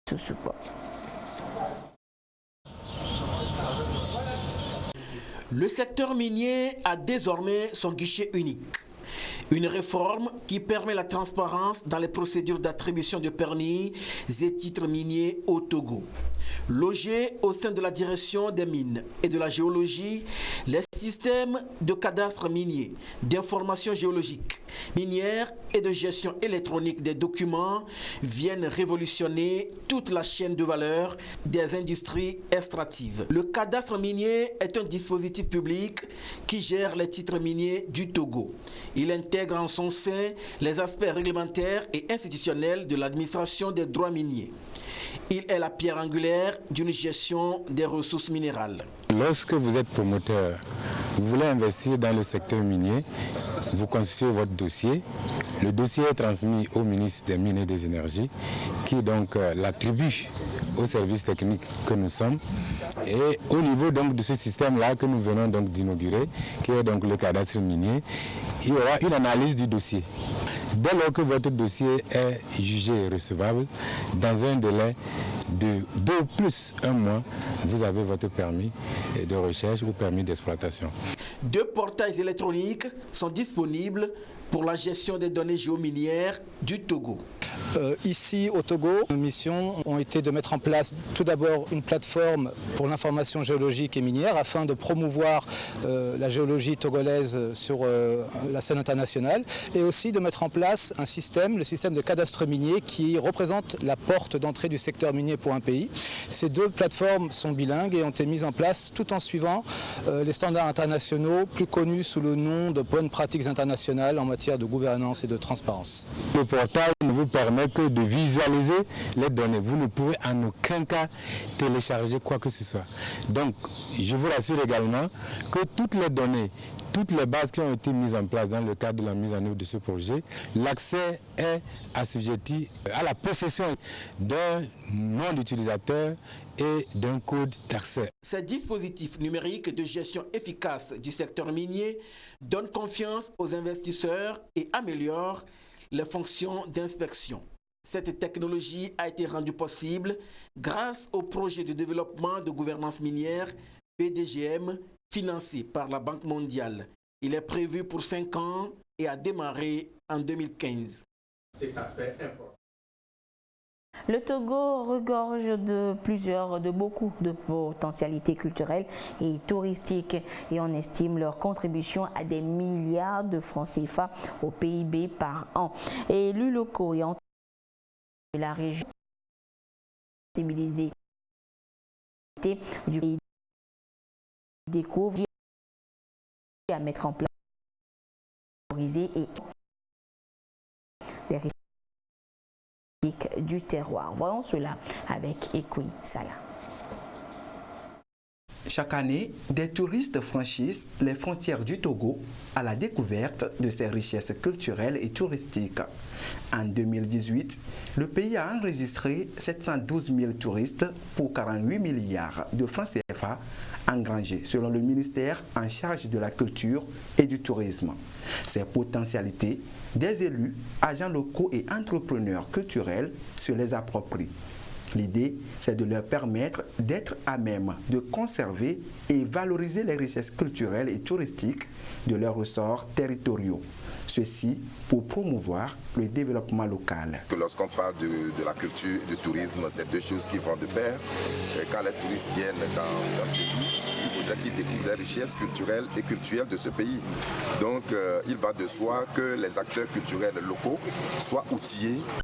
ce support. Le secteur minier a désormais son guichet unique. Une réforme qui permet la transparence dans les procédures d'attribution de permis et titres miniers au Togo. Logés au sein de la direction des mines et de la géologie, les systèmes de cadastre minier, d'information géologique, minière et de gestion électronique des documents viennent révolutionner toute la chaîne de valeur des industries extractives. Le cadastre minier est un dispositif public qui gère les titres miniers du Togo. Il intègre en son sein les aspects réglementaires et institutionnels de l'administration des droits miniers. Il est la pierre angulaire d'une gestion des ressources minérales. Lorsque vous êtes promoteur, vous voulez investir dans le secteur minier, vous constituez votre dossier. Le dossier est transmis au ministre des Mines et des Énergies qui donc l'attribue au service technique que nous sommes. Et au niveau donc de ce système-là que nous venons donc d'inaugurer, qui est donc le cadastre minier, il y aura une analyse du dossier. Dès lors que votre dossier est jugé recevable, dans un délai de 2 plus 1 mois, vous avez votre permis de recherche ou permis d'exploitation. 2 portails électroniques sont disponibles pour la gestion des données géominières du Togo. Ici au Togo, nos missions ont été de mettre en place tout d'abord une plateforme pour l'information géologique et minière afin de promouvoir la géologie togolaise sur la scène internationale et aussi de mettre en place un système, le système de cadastre minier qui représente la porte d'entrée du secteur minier pour un pays. Ces 2 plateformes sont bilingues et ont été mises en place tout en suivant les standards internationaux plus connus sous le nom de bonnes pratiques internationales en matière de gouvernance et de transparence. Le portail ne vous permet que de visualiser les données. Vous ne pouvez en aucun cas télécharger quoi que ce soit. Donc, je vous rassure également que toutes les données, toutes les bases qui ont été mises en place dans le cadre de la mise en œuvre de ce projet, l'accès est assujetti à la possession d'un nom d'utilisateur et d'un code d'accès. Ces dispositifs numériques de gestion efficace du secteur minier donnent confiance aux investisseurs et améliorent les fonctions d'inspection. Cette technologie a été rendue possible grâce au projet de développement de gouvernance minière PDGM financé par la Banque mondiale. Il est prévu pour 5 ans et a démarré en 2015. Cet aspect important. Le Togo regorge de beaucoup de potentialités culturelles et touristiques et on estime leur contribution à des milliards de francs CFA au PIB par an. Et élus locaux et en la région du pays découvre à mettre en place et les du terroir. Voyons cela avec Ekui Sala. Chaque année, des touristes franchissent les frontières du Togo à la découverte de ses richesses culturelles et touristiques. En 2018, le pays a enregistré 712 000 touristes pour 48 milliards de francs CFA engrangés selon le ministère en charge de la culture et du tourisme. Ces potentialités, des élus, agents locaux et entrepreneurs culturels se les approprient. L'idée, c'est de leur permettre d'être à même de conserver et valoriser les richesses culturelles et touristiques de leurs ressorts territoriaux. Ceci pour promouvoir le développement local. Lorsqu'on parle de la culture et du tourisme, c'est 2 choses qui vont de pair. Et quand les touristes viennent dans un pays, il faudrait qu'ils découvrent les richesses culturelles et culturelles de ce pays. Donc, il va de soi que les acteurs culturels locaux soient outillés